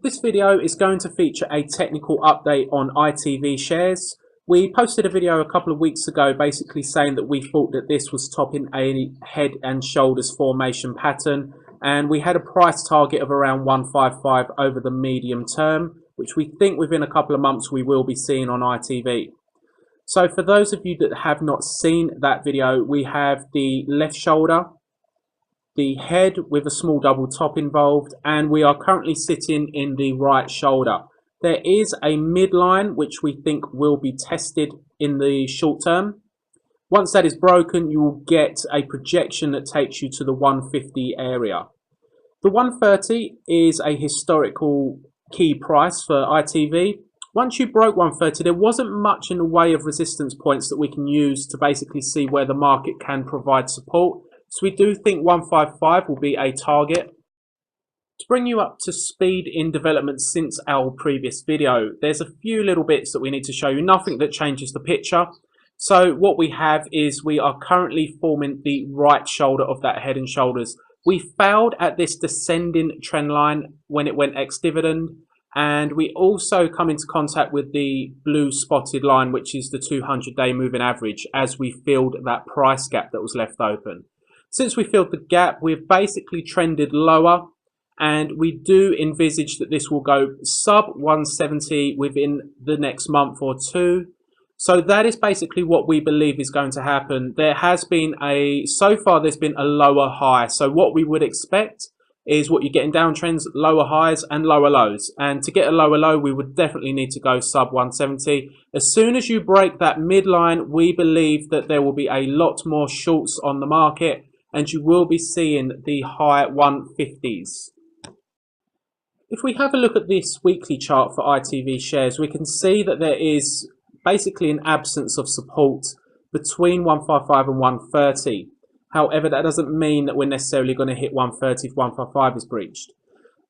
This video is going to feature a technical update on ITV shares. We posted a video a couple of weeks ago basically saying that we thought that this was topping a head and shoulders formation pattern, and we had a price target of around 155 over the medium term, which we think within a couple of months we will be seeing on ITV. So for those of you that have not seen that video, we have the left shoulder, the head with a small double top involved, and we are currently sitting in the right shoulder. There is a midline which we think will be tested in the short term. Once that is broken, you will get a projection that takes you to the 150 area. The 130 is a historical key price for ITV. Once you broke 130, there wasn't much in the way of resistance points that we can use to basically see where the market can provide support. So we do think 155 will be a target. To bring you up to speed in development since our previous video, there's a few little bits that we need to show you, nothing that changes the picture. So what we have is we are currently forming the right shoulder of that head and shoulders. We failed at this descending trend line when it went ex-dividend, and we also come into contact with the blue spotted line, which is the 200-day moving average, as we filled that price gap that was left open. Since we filled the gap, we've basically trended lower, and we do envisage that this will go sub 170 within the next month or two. So that is basically what we believe is going to happen. There has been so far there's been a lower high. So what we would expect is what you get in downtrends, lower highs and lower lows. And to get a lower low, we would definitely need to go sub 170. As soon as you break that midline, we believe that there will be a lot more shorts on the market, and you will be seeing the high 150s. If we have a look at this weekly chart for ITV shares, we can see that there is basically an absence of support between 155 and 130. However, that doesn't mean that we're necessarily going to hit 130 if 155 is breached.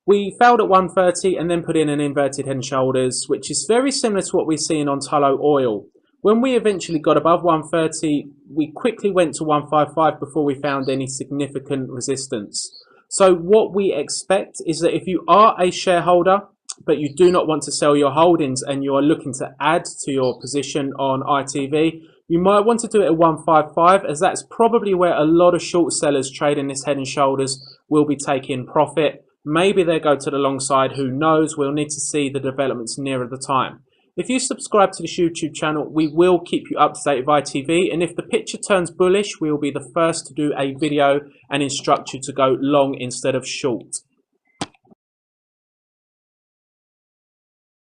We failed at 130 and then put in an inverted head and shoulders, which is very similar to what we're seeing on tallow oil. When we eventually got above 130, we quickly went to 155 before we found any significant resistance. So what we expect is that if you are a shareholder, but you do not want to sell your holdings and you are looking to add to your position on ITV, you might want to do it at 155, as that's probably where a lot of short sellers trading this head and shoulders will be taking profit. Maybe they go to the long side, who knows? We'll need to see the developments nearer the time. If you subscribe to this YouTube channel, we will keep you up to date with ITV, and if the picture turns bullish, we will be the first to do a video and instruct you to go long instead of short.